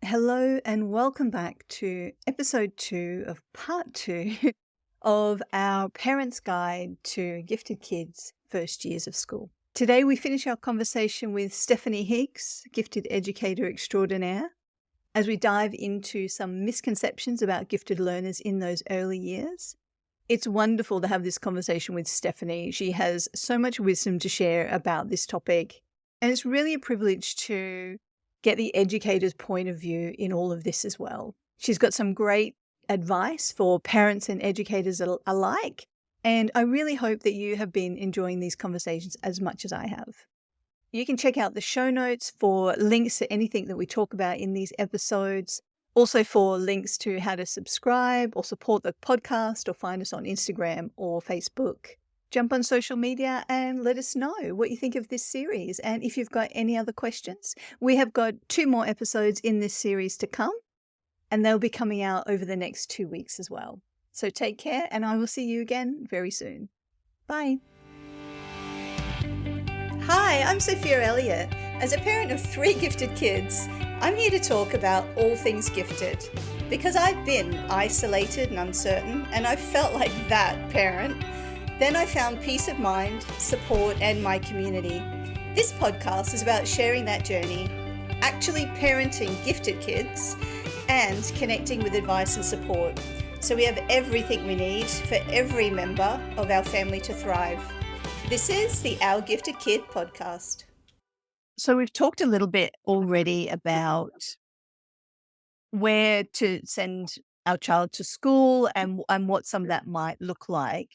Hello and welcome back to episode 2 of part 2 of our Parents' Guide to Gifted Kids' First Years of School. Today we finish our conversation with Stephanie Higgs, Gifted Educator Extraordinaire, as we dive into some misconceptions about gifted learners in those early years. It's wonderful to have this conversation with Stephanie. She has so much wisdom to share about this topic, and it's really a privilege to get the educator's point of view in all of this as well. She's got some great advice for parents and educators alike, and I really hope that you have been enjoying these conversations as much as I have. You can check out the show notes for links to anything that we talk about in these episodes, also for links to how to subscribe or support the podcast or find us on Instagram or Facebook. Jump on social media and let us know what you think of this series. And if you've got any other questions, we have got 2 more episodes in this series to come, and they'll be coming out over the next 2 weeks as well. So take care, and I will see you again very soon. Bye. Hi, I'm Sophia Elliott. As a parent of 3 gifted kids, I'm here to talk about all things gifted. Because I've been isolated and uncertain, and I've felt like that parent. Then I found peace of mind, support, and my community. This podcast is about sharing that journey, actually parenting gifted kids, and connecting with advice and support. So we have everything we need for every member of our family to thrive. This is the Our Gifted Kid podcast. So we've talked a little bit already about where to send our child to school and what some of that might look like.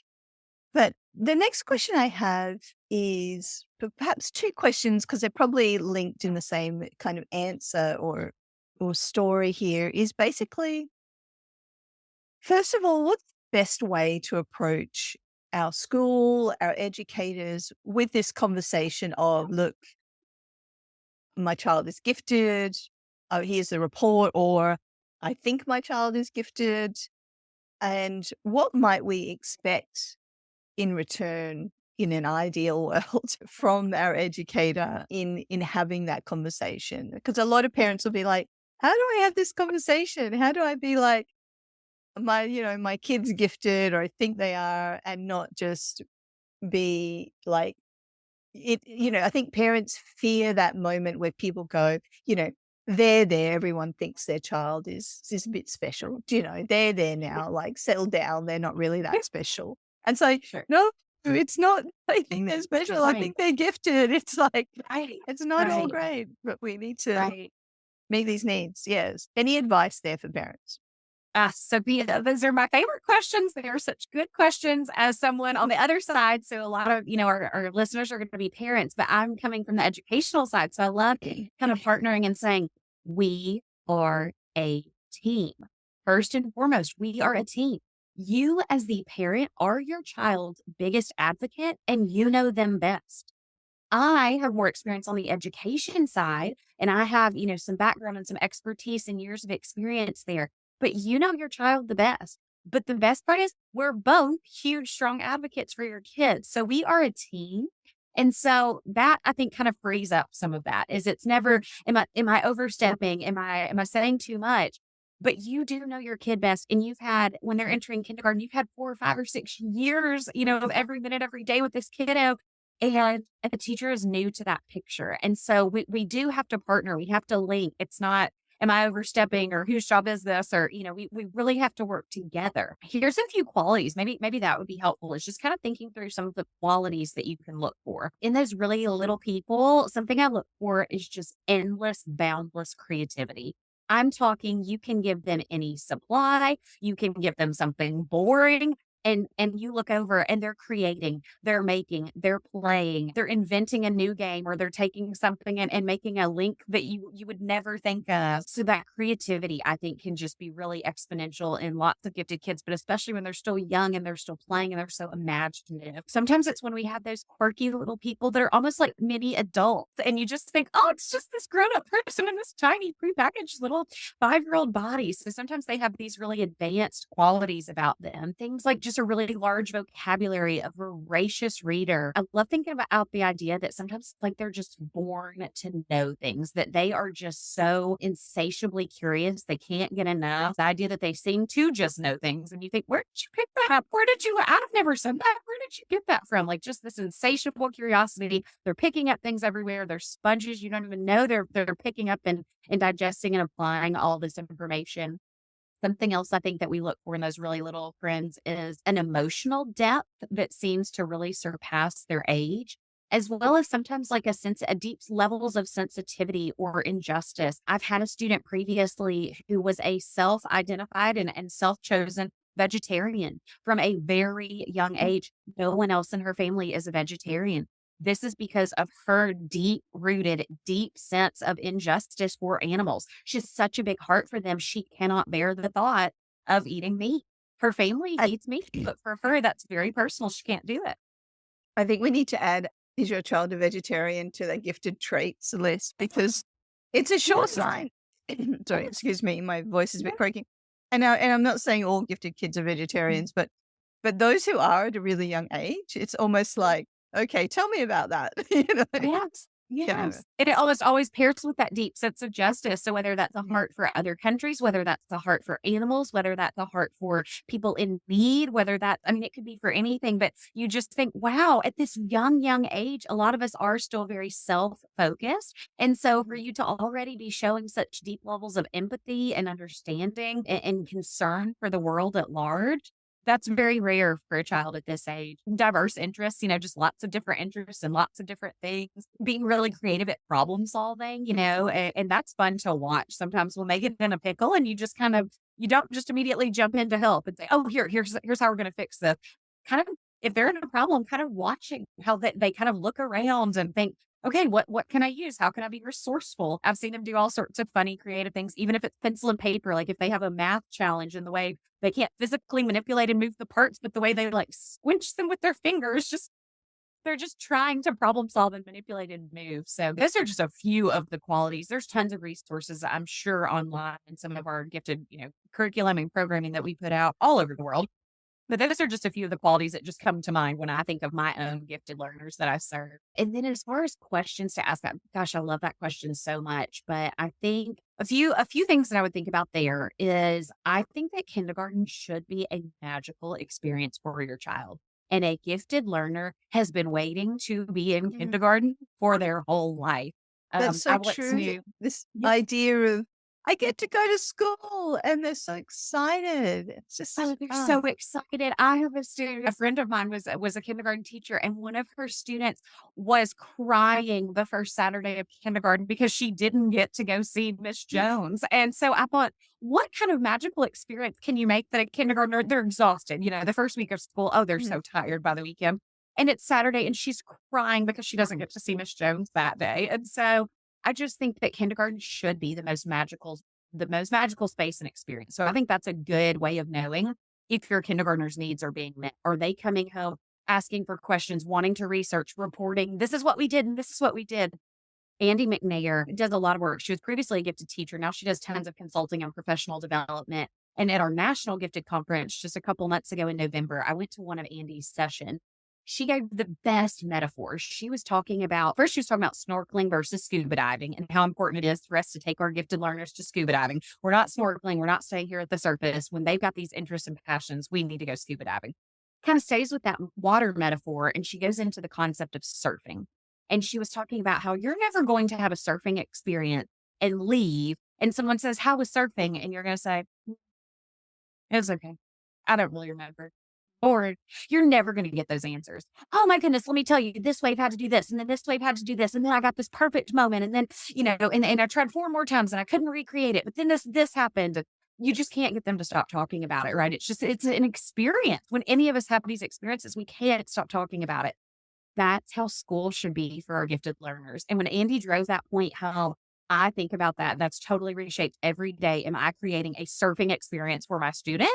But the next question I have is perhaps 2 questions, because they're probably linked in the same kind of answer or story here, is basically, first of all, what's the best way to approach our school, our educators with this conversation of, look, my child is gifted, oh, here's the report, or I think my child is gifted, and what might we expect in return in an ideal world from our educator in having that conversation? Because a lot of parents will be like, how do I have this conversation? How do I be like, my kid's gifted, or I think they are, and not just be like it? I think parents fear that moment where people go, they're there. Everyone thinks their child is a bit special. They're there now, like settle down. They're not really that special. And so, Sure. no, it's not. I think they're special. I Right. think they're gifted. It's like, Right. it's not all Right. great, but we need to Right. meet these needs. Yes. Any advice there for parents? Sophia, those are my favorite questions. They are such good questions as someone on the other side. So a lot of, our listeners are going to be parents, but I'm coming from the educational side. So I love kind of partnering and saying, we are a team. First and foremost, we are a team. You as the parent are your child's biggest advocate, and you know them best. I have more experience on the education side, and I have, some background and some expertise and years of experience there. But you know your child the best. But the best part is we're both huge, strong advocates for your kids. So we are a team. And so that, I think, kind of frees up some of that. Is it's never, am I overstepping? Am I saying too much? But you do know your kid best. And you've had, when they're entering kindergarten, you've had 4 or 5 or 6 years, of every minute, every day with this kiddo. And the teacher is new to that picture. And so we do have to partner. We have to link. It's not, am I overstepping, or whose job is this? Or, we really have to work together. Here's a few qualities. Maybe that would be helpful. Is just kind of thinking through some of the qualities that you can look for in those really little people. Something I look for is just endless, boundless creativity. I'm talking, you can give them any supply. You can give them something boring. And you look over and they're creating, they're making, they're playing, they're inventing a new game, or they're taking something and making a link that you would never think of. So that creativity, I think, can just be really exponential in lots of gifted kids, but especially when they're still young and they're still playing and they're so imaginative. Sometimes it's when we have those quirky little people that are almost like mini adults, and you just think, oh, it's just this grown-up person in this tiny prepackaged little 5-year-old body. So sometimes they have these really advanced qualities about them. Things like just just a really large vocabulary, a voracious reader. I love thinking about the idea that sometimes like they're just born to know things, that they are just so insatiably curious. They can't get enough. The idea that they seem to just know things. And you think, where did you pick that up? Where did you, I've never said that. Where did you get that from? Like just this insatiable curiosity. They're picking up things everywhere. They're sponges. You don't even know they're picking up and digesting and applying all this information. Something else I think that we look for in those really little friends is an emotional depth that seems to really surpass their age, as well as sometimes like a deep levels of sensitivity or injustice. I've had a student previously who was a self-identified and self-chosen vegetarian from a very young age. No one else in her family is a vegetarian. This is because of her deep rooted, deep sense of injustice for animals. She has such a big heart for them. She cannot bear the thought of eating meat. Her family I, eats meat, but for her, that's very personal. She can't do it. I think we need to add, is your child a vegetarian, to the gifted traits list, because it's a sure Yes. sign. Sorry, Yes. excuse me, my voice is a bit Yes. croaky. And I'm not saying all gifted kids are vegetarians, but those who are at a really young age, it's almost like, okay, tell me about that. Yes. Yeah. Yes. And it almost always pairs with that deep sense of justice. So whether that's a heart for other countries, whether that's a heart for animals, whether that's a heart for people in need, whether that, I mean, it could be for anything, but you just think, wow, at this young age, a lot of us are still very self-focused. And so for you to already be showing such deep levels of empathy and understanding and concern for the world at large, that's very rare for a child at this age. Diverse interests, just lots of different interests and lots of different things. Being really creative at problem solving, and that's fun to watch. Sometimes when they get in a pickle and you just you don't just immediately jump in to help and say, oh, here's how we're going to fix this. Kind of, if they're in a problem, kind of watching how they kind of look around and think, okay, what can I use? How can I be resourceful? I've seen them do all sorts of funny, creative things, even if it's pencil and paper. Like if they have a math challenge and the way they can't physically manipulate and move the parts, but the way they like squinch them with their fingers, they're just trying to problem solve and manipulate and move. So those are just a few of the qualities. There's tons of resources, I'm sure, online and some of our gifted, curriculum and programming that we put out all over the world. But those are just a few of the qualities that just come to mind when I think of my own gifted learners that I serve. And then as far as questions to ask, gosh, I love that question so much. But I think a few things that I would think about there is I think that kindergarten should be a magical experience for your child. And a gifted learner has been waiting to be in kindergarten for their whole life. That's so true. This idea of, I get to go to school, and they're so excited. It's just oh, they're so excited. I have a friend of mine was a kindergarten teacher, and one of her students was crying the first Saturday of kindergarten because she didn't get to go see Miss Jones. And so I thought, what kind of magical experience can you make that a kindergartner, they're exhausted, the first week of school, oh, they're so tired by the weekend. And it's Saturday and she's crying because she doesn't get to see Miss Jones that day. And so I just think that kindergarten should be the most magical space and experience. So I think that's a good way of knowing if your kindergartner's needs are being met. Are they coming home asking for questions, wanting to research, reporting, this is what we did and this is what we did. Andy McNair does a lot of work. She was previously a gifted teacher. Now she does tons of consulting and professional development. And at our national gifted conference just a couple months ago in November, I went to one of Andy's sessions. She gave the best metaphors. She was talking about snorkeling versus scuba diving and how important it is for us to take our gifted learners to scuba diving. We're not snorkeling. We're not staying here at the surface. When they've got these interests and passions, we need to go scuba diving. Kind of stays with that water metaphor. And she goes into the concept of surfing. And she was talking about how you're never going to have a surfing experience and leave. And someone says, how was surfing? And you're going to say, it was okay. I don't really remember. Or you're never going to get those answers. Oh my goodness, let me tell you, this wave had to do this, and then this wave had to do this, and then I got this perfect moment, and then, and I tried 4 more times and I couldn't recreate it, but then this happened. You just can't get them to stop talking about it, right? It's an experience. When any of us have these experiences, we can't stop talking about it. That's how school should be for our gifted learners. And when Andy drove that point, how I think about that's totally reshaped every day. Am I creating a surfing experience for my student?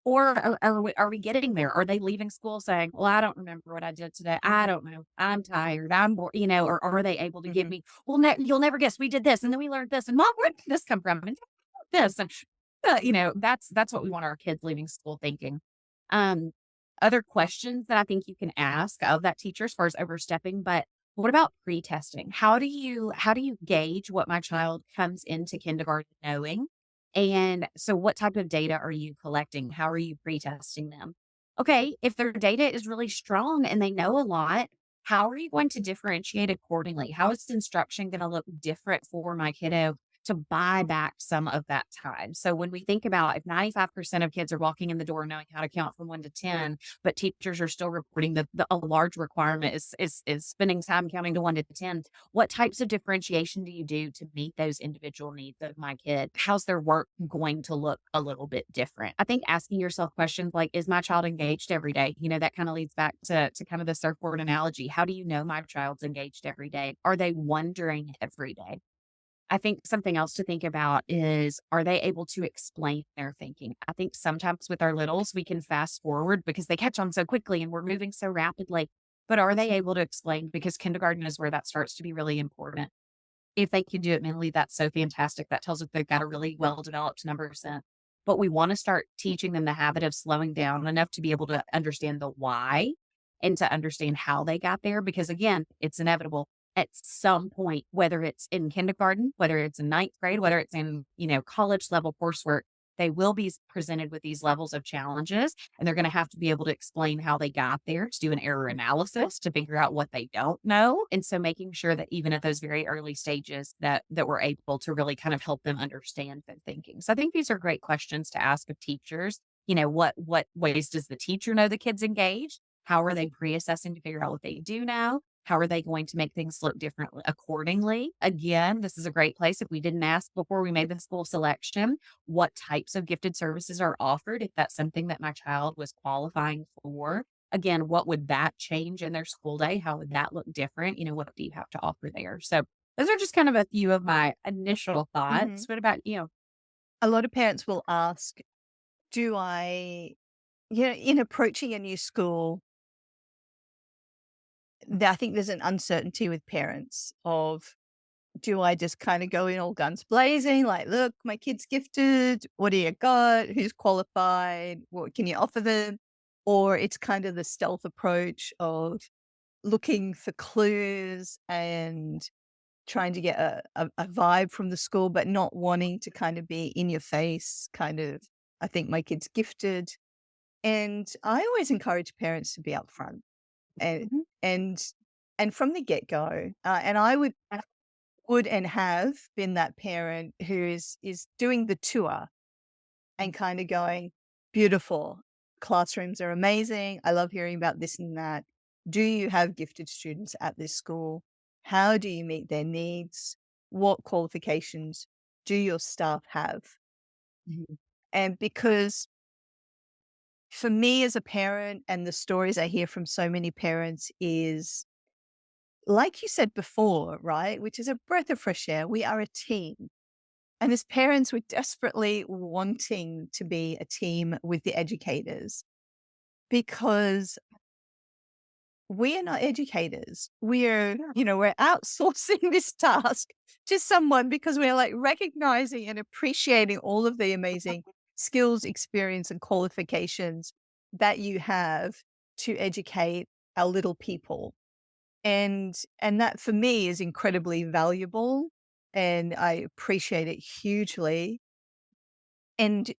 Or are we getting there? Are they leaving school saying, well, I don't remember what I did today. I don't know. I'm tired. I'm bored, or are they able to give me, well, you'll never guess we did this. And then we learned this. And mom, where did this come from? And this. And, that's what we want our kids leaving school thinking. other questions that I think you can ask of that teacher as far as overstepping, but what about pre-testing? How do you gauge what my child comes into kindergarten knowing? And so what type of data are you collecting? How are you pre-testing them? Okay, if their data is really strong and they know a lot, how are you going to differentiate accordingly? How is instruction going to look different for my kiddo to buy back some of that time? So when we think about if 95% of kids are walking in the door knowing how to count from 1 to 10, but teachers are still reporting that a large requirement is spending time counting to 1 to 10, what types of differentiation do you do to meet those individual needs of my kid? How's their work going to look a little bit different? I think asking yourself questions like, is my child engaged every day? That kind of leads back to kind of the surfboard analogy. How do you know my child's engaged every day? Are they wondering every day? I think something else to think about is, are they able to explain their thinking? I think sometimes with our littles, we can fast forward because they catch on so quickly and we're moving so rapidly. But are they able to explain? Because kindergarten is where that starts to be really important. If they can do it mentally, that's so fantastic. That tells us they've got a really well-developed number sense. But we want to start teaching them the habit of slowing down enough to be able to understand the why and to understand how they got there. Because again, it's inevitable at some point, whether it's in kindergarten, whether it's in ninth grade, whether it's in, college level coursework, they will be presented with these levels of challenges, and they're going to have to be able to explain how they got there, to do an error analysis, to figure out what they don't know. And so making sure that even at those very early stages that we're able to really kind of help them understand their thinking. So I think these are great questions to ask of teachers. What ways does the teacher know the kids engaged? How are they pre-assessing to figure out what they do know? How are they going to make things look differently accordingly? Again, this is a great place. If we didn't ask before we made the school selection, what types of gifted services are offered? If that's something that my child was qualifying for, again, what would that change in their school day? How would that look different? What do you have to offer there? So those are just kind of a few of my initial Hmm. thoughts. What about you? A lot of parents will ask, do I, in approaching a new school, I think there's an uncertainty with parents of, do I just kind of go in all guns blazing? Like, look, my kid's gifted. What do you got? Who's qualified? What can you offer them? Or it's kind of the stealth approach of looking for clues and trying to get a vibe from the school, but not wanting to kind of be in your face, kind of, I think my kid's gifted. And I always encourage parents to be upfront and Mhm. and and from the get-go. And I would and have been that parent who is doing the tour and kind of going, beautiful, classrooms are amazing. I love hearing about this and that. Do you have gifted students at this school? How do you meet their needs? What qualifications do your staff have? Mhm. And because for me as a parent, and the stories I hear from so many parents is, like you said before, right? Which is a breath of fresh air. We are a team. And as parents, we're desperately wanting to be a team with the educators because we are not educators. We're outsourcing this task to someone because we're like recognizing and appreciating all of the amazing skills, experience, and qualifications that you have to educate our little people. And that for me is incredibly valuable, and I appreciate it hugely. And,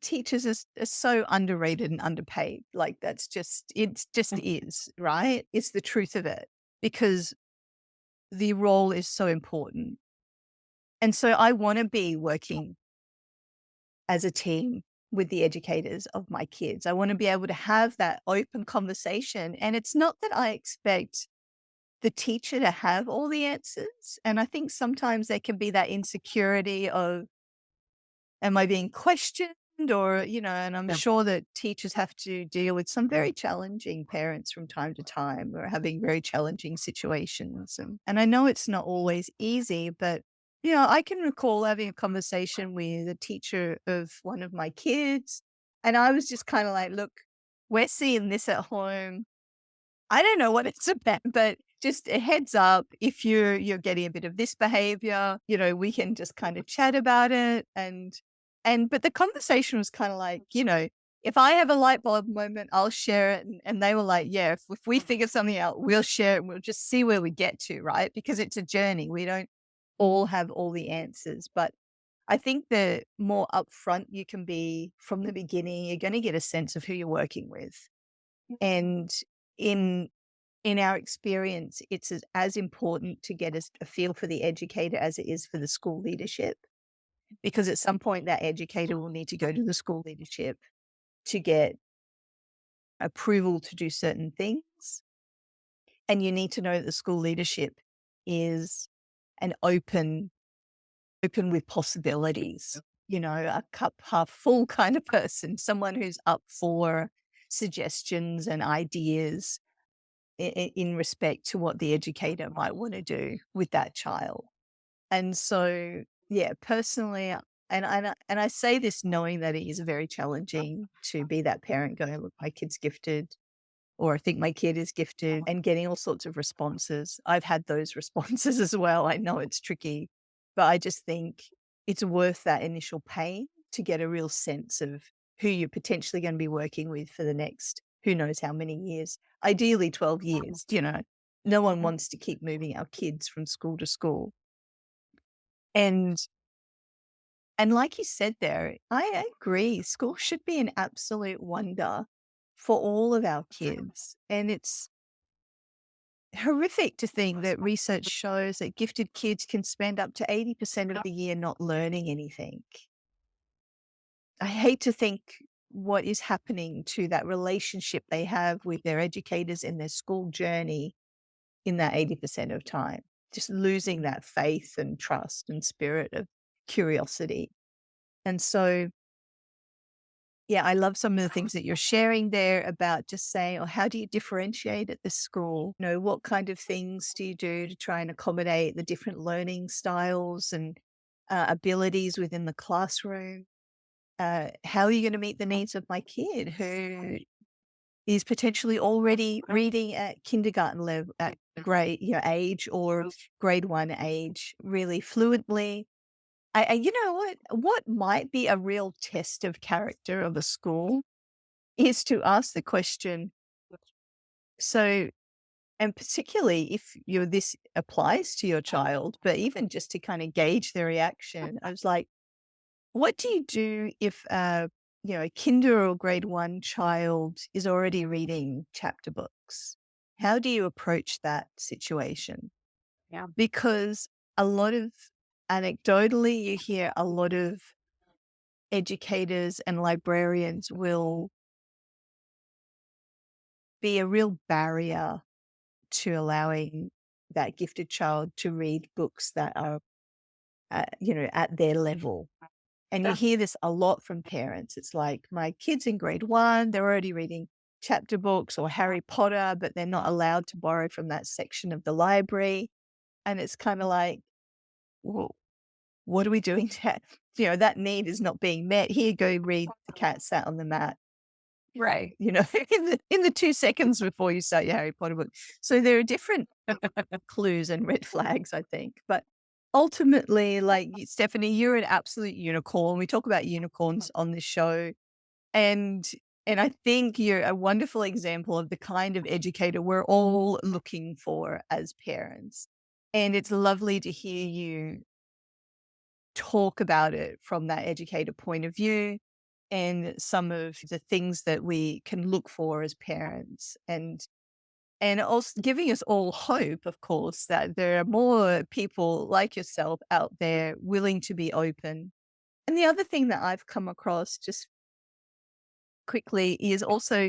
teachers are so underrated and underpaid. Like it just is, right? It's the truth of it because the role is so important. And so I want to be working as a team with the educators of my kids. I want to be able to have that open conversation. And it's not that I expect the teacher to have all the answers. And I think sometimes there can be that insecurity of, am I being questioned? Or, and I'm Yeah. sure that teachers have to deal with some very challenging parents from time to time or having very challenging situations. And I know it's not always easy, but, I can recall having a conversation with a teacher of one of my kids. And I was just kind of like, look, we're seeing this at home. I don't know what it's about, but just a heads up, if you're getting a bit of this behavior, we can just kind of chat about it. And but the conversation was kind of like, if I have a light bulb moment, I'll share it. And they were like, yeah, if we figure something out, we'll share it and we'll just see where we get to, right? Because it's a journey. We don't all have all the answers. But I think the more upfront you can be from the beginning, you're going to get a sense of who you're working with. And in our experience, it's as important to get a feel for the educator as it is for the school leadership. Because at some point, that educator will need to go to the school leadership to get approval to do certain things. And you need to know that the school leadership is an open with possibilities, a cup half full kind of person, someone who's up for suggestions and ideas in respect to what the educator might want to do with that child. And so, yeah, personally, and I say this knowing that it is very challenging to be that parent going, look, my kid's gifted, or I think my kid is gifted, and getting all sorts of responses. I've had those responses as well. I know it's tricky, but I just think it's worth that initial pain to get a real sense of who you're potentially going to be working with for the next, who knows how many years, ideally 12 years. No one wants to keep moving our kids from school to school. And like you said there, I agree. School should be an absolute wonder for all of our kids. And it's horrific to think that research shows that gifted kids can spend up to 80% of the year not learning anything. I hate to think what is happening to that relationship they have with their educators in their school journey in that 80% of time, just losing that faith and trust and spirit of curiosity. And so, yeah, I love some of the things that you're sharing there about just saying, oh, how do you differentiate at the school? What kind of things do you do to try and accommodate the different learning styles and abilities within the classroom? How are you going to meet the needs of my kid who is potentially already reading at kindergarten level, at grade age, or grade 1 age, really fluently? You know what might be a real test of character of a school is to ask the question. So, and particularly if this applies to your child, but even just to kind of gauge their reaction, I was like, what do you do if a kinder or grade 1 child is already reading chapter books? How do you approach that situation? Yeah. Because anecdotally, you hear a lot of educators and librarians will be a real barrier to allowing that gifted child to read books that are, at their level. And you hear this a lot from parents. It's like, my kid's in grade 1, they're already reading chapter books or Harry Potter, but they're not allowed to borrow from that section of the library. And it's kind of like, well, what are we doing to, that need is not being met. Here, go read The Cat Sat on the Mat. Right. In the 2 seconds before you start your Harry Potter book. So there are different clues and red flags, I think. But ultimately, like Stephanie, you're an absolute unicorn. We talk about unicorns on this show. And I think you're a wonderful example of the kind of educator we're all looking for as parents. And it's lovely to hear you talk about it from that educator point of view, and some of the things that we can look for as parents, and also giving us all hope, of course, that there are more people like yourself out there willing to be open. And the other thing that I've come across just quickly is also,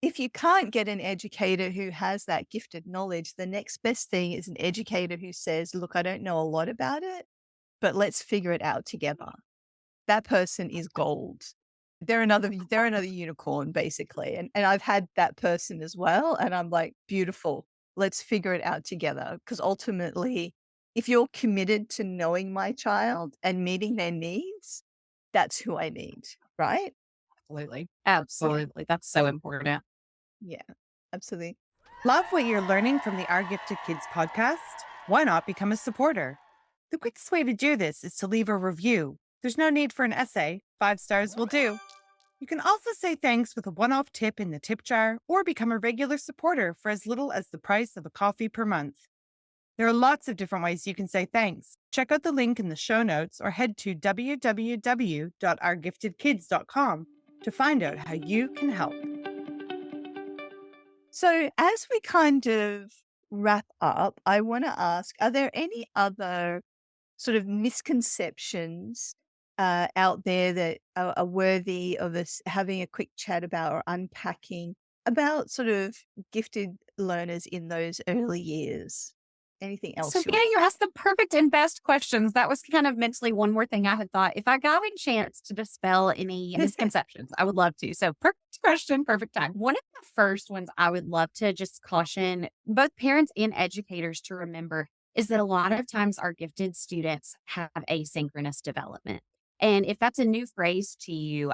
if you can't get an educator who has that gifted knowledge, the next best thing is an educator who says, look, I don't know a lot about it, but let's figure it out together. That person is gold. They're another unicorn, basically. And I've had that person as well. And I'm like, beautiful. Let's figure it out together. Because ultimately, if you're committed to knowing my child and meeting their needs, that's who I need. Right? Absolutely. Absolutely. That's so important. Yeah, absolutely. Love what you're learning from the Our Gifted Kids podcast? Why not become a supporter? The quickest way to do this is to leave a review. There's no need for an essay. 5 stars will do. You can also say thanks with a one-off tip in the tip jar or become a regular supporter for as little as the price of a coffee per month. There are lots of different ways you can say thanks. Check out the link in the show notes or head to www.ourgiftedkids.com to find out how you can help. So, as we kind of wrap up, I want to ask, are there any other sort of misconceptions out there that are worthy of us having a quick chat about or unpacking about sort of gifted learners in those early years? Anything So, else you yeah, want? you asked the perfect and best questions. That was kind of mentally one more thing I had thought. If I got a chance to dispel any misconceptions, I would love to. So, perfect question, perfect time. One of the first ones I would love to just caution both parents and educators to remember is that a lot of times our gifted students have asynchronous development. And if that's a new phrase to you,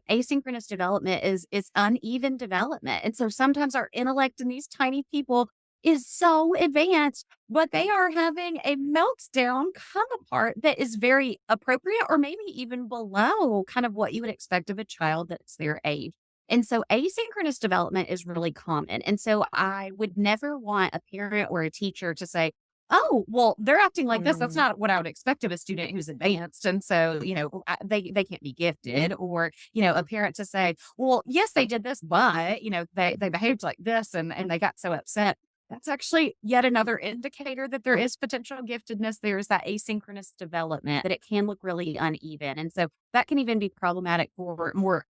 asynchronous development is uneven development. And so sometimes our intellect in these tiny people is so advanced, but they are having a meltdown come apart that is very appropriate or maybe even below kind of what you would expect of a child that's their age. And so asynchronous development is really common. And so I would never want a parent or a teacher to say, oh, well, they're acting like this. That's Mm. not what I would expect of a student who's advanced. And so, they can't be gifted. Or, a parent to say, well, yes, they did this, but, they behaved like this and they got so upset. That's actually yet another indicator that there is potential giftedness. There's that asynchronous development that it can look really uneven. And so that can even be problematic for more,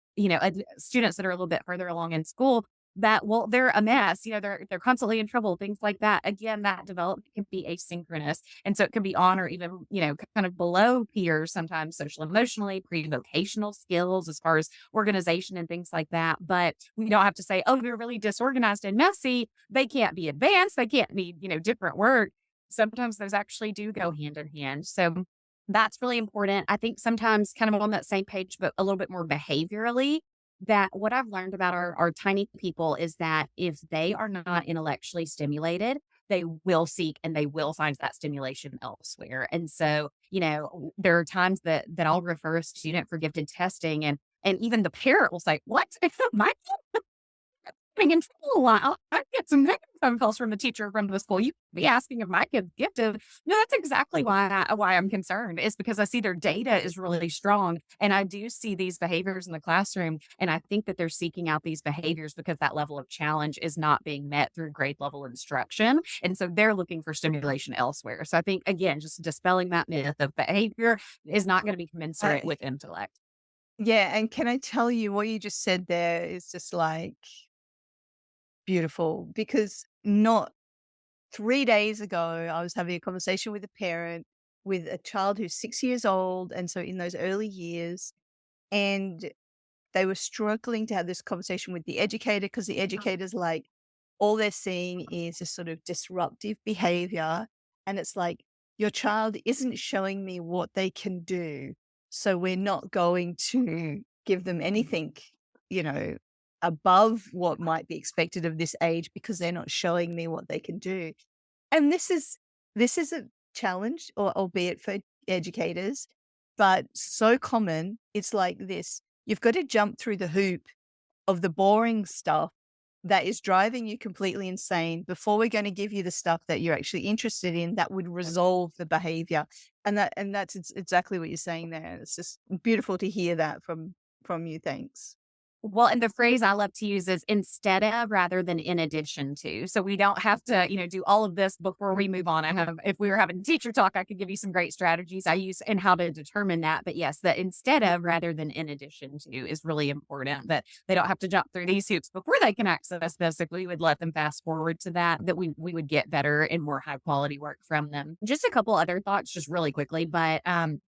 students that are a little bit further along in school that, well, they're a mess, they're constantly in trouble, things like that. Again, that development can be asynchronous. And so it can be on or even, kind of below peers, sometimes social emotionally, pre-vocational skills as far as organization and things like that. But we don't have to say, oh, they're really disorganized and messy. They can't be advanced. They can't need, different work. Sometimes those actually do go hand in hand. So that's really important. I think sometimes kind of on that same page, but a little bit more behaviorally, that what I've learned about our tiny people is that if they are not intellectually stimulated, they will seek and they will find that stimulation elsewhere. And so, there are times that I'll refer a student for gifted testing and even the parent will say, what? My getting in trouble a lot. I get some negative phone calls from the teacher from the school. You could be asking if my kid's gifted. No, that's exactly why I'm concerned. Is because I see their data is really strong, and I do see these behaviors in the classroom, and I think that they're seeking out these behaviors because that level of challenge is not being met through grade level instruction, and so they're looking for stimulation elsewhere. So I think again, just dispelling that myth of behavior is not going to be commensurate with intellect. Yeah, and can I tell you what you just said there is just like beautiful because not 3 days ago, I was having a conversation with a parent with a child who's 6 years old, and so in those early years, and they were struggling to have this conversation with the educator because the educator's like, all they're seeing is this sort of disruptive behavior, and it's like, "Your child isn't showing me what they can do, so we're not going to give them anything, you know, above what might be expected of this age because they're not showing me what they can do." And this is a challenge, or albeit for educators, but so common. It's like this: you've got to jump through the hoop of the boring stuff that is driving you completely insane before we're going to give you the stuff that you're actually interested in that would resolve the behavior. And that's exactly what you're saying there. It's just beautiful to hear that from you. Thanks. Well, and the phrase I love to use is instead of rather than in addition to. So we don't have to, do all of this before we move on. If we were having teacher talk, I could give you some great strategies I use and how to determine that. But yes, the instead of rather than in addition to is really important, that they don't have to jump through these hoops before they can access this. If we would let them fast forward to that we would get better and more high quality work from them. Just a couple other thoughts, just really quickly, but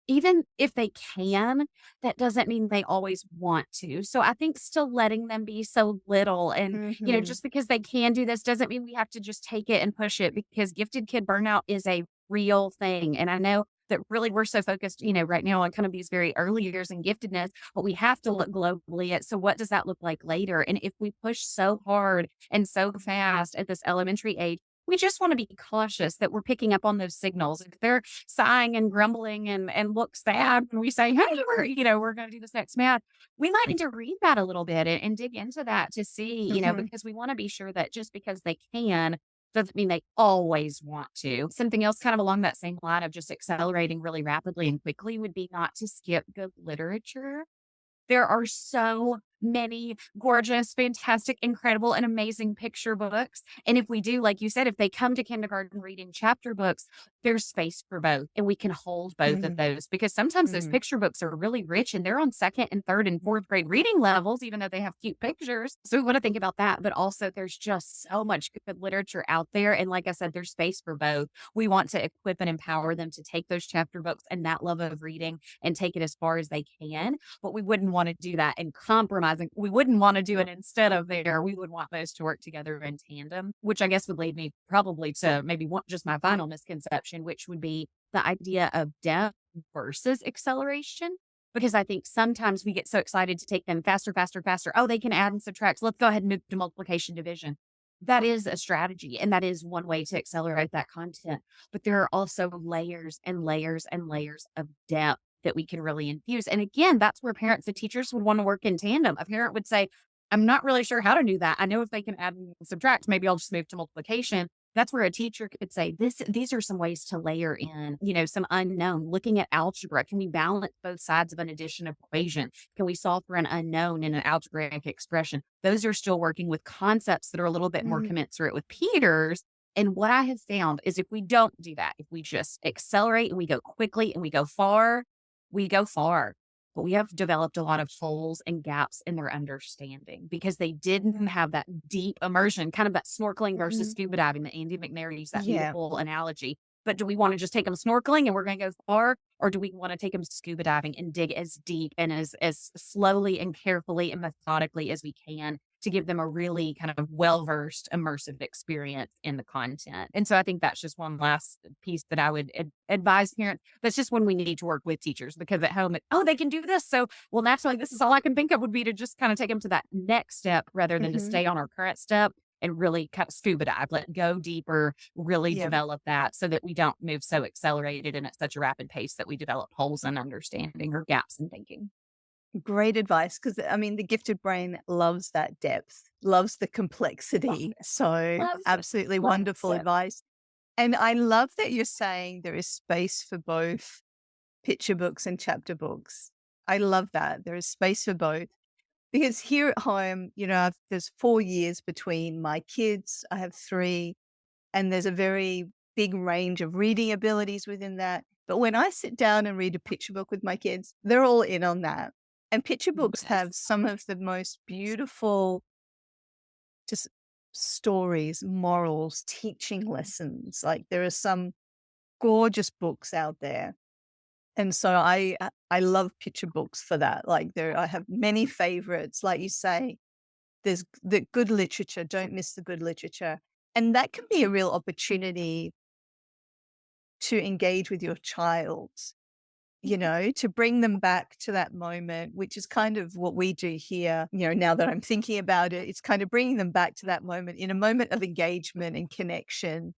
even if they can, that doesn't mean they always want to. So I think still letting them be so little and, Mhm. just because they can do this doesn't mean we have to just take it and push it because gifted kid burnout is a real thing. And I know that really we're so focused, right now on kind of these very early years in giftedness, but we have to look globally at, so what does that look like later? And if we push so hard and so fast at this elementary age, we just want to be cautious that we're picking up on those signals. If they're sighing and grumbling and look sad when we say, hey, we're going to do this next math, we might need to read that a little bit and dig into that to see, Mhm. because we want to be sure that just because they can doesn't mean they always want to. Something else kind of along that same line of just accelerating really rapidly and quickly would be not to skip good literature. There are so many gorgeous, fantastic, incredible, and amazing picture books. And if we do, like you said, if they come to kindergarten reading chapter books, there's space for both. And we can hold both of Mhm. those because sometimes those Mhm. picture books are really rich and they're on second and third and fourth grade reading levels, even though they have cute pictures. So we want to think about that. But also, there's just so much good literature out there. And like I said, there's space for both. We want to equip and empower them to take those chapter books and that love of reading and take it as far as they can, but we wouldn't want to do that and compromising. We wouldn't want to do it instead of there. We would want those to work together in tandem, which I guess would lead me probably to maybe one, just my final misconception, which would be the idea of depth versus acceleration. Because I think sometimes we get so excited to take them faster, faster, faster. Oh, they can add and subtract. So let's go ahead and move to multiplication division. That is a strategy, and that is one way to accelerate that content. But there are also layers and layers and layers of depth that we can really infuse. And again, that's where parents and teachers would want to work in tandem. A parent would say, I'm not really sure how to do that. I know if they can add and subtract, maybe I'll just move to multiplication. That's where a teacher could say, these are some ways to layer in, some unknown. Looking at algebra, can we balance both sides of an addition equation? Can we solve for an unknown in an algebraic expression? Those are still working with concepts that are a little bit more Mhm. commensurate with Peter's. And what I have found is if we don't do that, if we just accelerate and we go quickly and we go far, but we have developed a lot of holes and gaps in their understanding because they didn't have that deep immersion, kind of that snorkeling versus Mhm. scuba diving that Andy McNair used that Yeah. beautiful analogy. But do we want to just take them snorkeling and we're going to go far? Or do we want to take them scuba diving and dig as deep and as slowly and carefully and methodically as we can to give them a really kind of well-versed, immersive experience in the content? And so I think that's just one last piece that I would advise parents. That's just when we need to work with teachers because at home, they can do this. So, well, naturally, this is all I can think of would be to just kind of take them to that next step rather than to Mhm. stay on our current step and really kind of scuba dive, let go deeper, really Yeah. develop that so that we don't move so accelerated and at such a rapid pace that we develop holes in understanding or gaps in thinking. Great advice, because I mean, the gifted brain loves that depth, loves the Love complexity. it. So Loves it. absolutely Loves wonderful it. advice. And I love that you're saying there is space for both picture books and chapter books. I love that. There is space for both. Because here at home, there's 4 years between my kids. I have 3, and there's a very big range of reading abilities within that. But when I sit down and read a picture book with my kids, they're all in on that. And picture books Yes. have some of the most beautiful just stories, morals, teaching lessons. Like there are some gorgeous books out there. And so I love picture books for that. Like I have many favorites. Like you say, there's the good literature, don't miss the good literature. And that can be a real opportunity to engage with your child, to bring them back to that moment, which is kind of what we do here. Now that I'm thinking about it, it's kind of bringing them back to that moment in a moment of engagement and connection,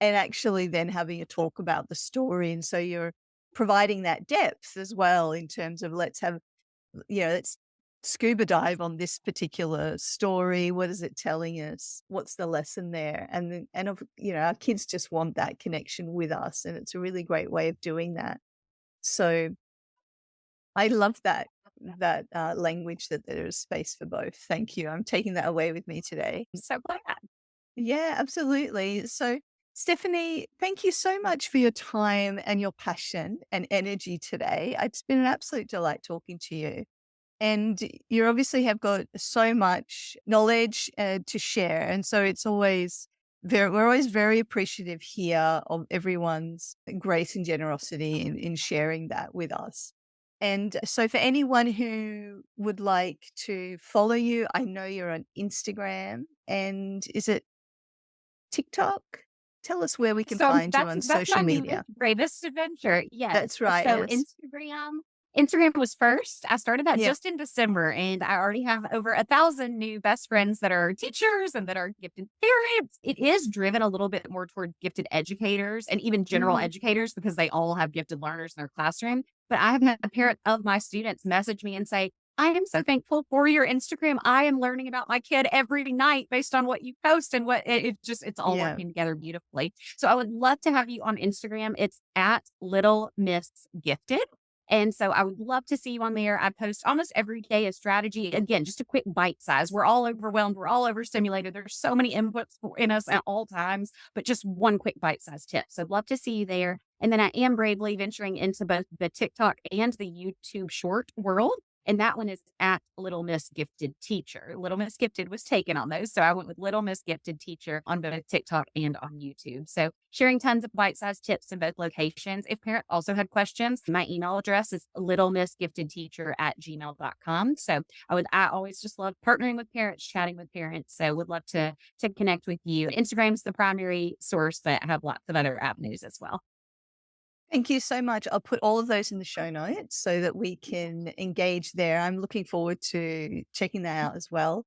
and actually then having a talk about the story. And so you're providing that depth as well in terms of let's scuba dive on this particular story. What is it telling us? What's the lesson there? Our kids just want that connection with us, and it's a really great way of doing that. So I love that language that there is space for both. Thank you. I'm taking that away with me today. So glad. Yeah, absolutely. So, Stephanie, thank you so much for your time and your passion and energy today. It's been an absolute delight talking to you. And you obviously have got so much knowledge to share. And so we're always very appreciative here of everyone's grace and generosity in sharing that with us. And so for anyone who would like to follow you, I know you're on Instagram, and is it TikTok? Tell us where we can So find you that's on that's social my new media. greatest adventure. Yes. That's right. So Yes. Instagram Instagram was first. I started that Yeah. just in December, and I already have over 1,000 new best friends that are teachers and that are gifted parents. It is driven a little bit more toward gifted educators and even general Mhm. educators because they all have gifted learners in their classroom. But I have had a parent of my students message me and say, I am so thankful for your Instagram. I am learning about my kid every night based on what you post and what it's all Yeah. working together beautifully. So I would love to have you on Instagram. It's at Little Miss Gifted. And so I would love to see you on there. I post almost every day a strategy. Again, just a quick bite size. We're all overwhelmed. We're all overstimulated. There's so many inputs in us at all times, but just one quick bite size tip. So I'd love to see you there. And then I am bravely venturing into both the TikTok and the YouTube short world. And that one is at Little Miss Gifted Teacher. Little Miss Gifted was taken on those. So I went with Little Miss Gifted Teacher on both TikTok and on YouTube. So sharing tons of bite-sized tips in both locations. If parents also had questions, my email address is littlemissgiftedteacher@gmail.com. So I always just love partnering with parents, chatting with parents. So would love to connect with you. Instagram's the primary source, but I have lots of other avenues as well. Thank you so much. I'll put all of those in the show notes so that we can engage there. I'm looking forward to checking that out as well.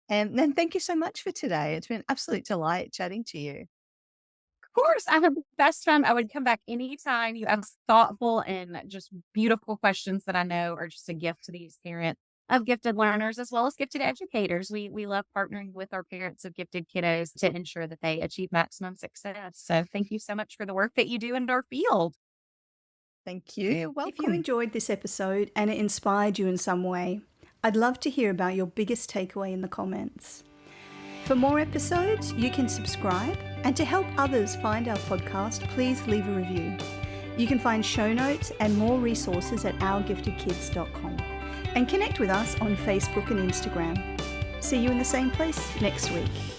And then thank you so much for today. It's been an absolute delight chatting to you. Of course, I had the best time. I would come back anytime. You ask thoughtful and just beautiful questions that I know are just a gift to these parents of gifted learners as well as gifted educators. We love partnering with our parents of gifted kiddos to ensure that they achieve maximum success. So thank you so much for the work that you do in our field. Thank you. You're If you welcome. enjoyed this episode and it inspired you in some way, I'd love to hear about your biggest takeaway in the comments. For more episodes, you can subscribe, and to help others find our podcast, please leave a review. You can find show notes and more resources at ourgiftedkids.com, and connect with us on Facebook and Instagram. See you in the same place next week.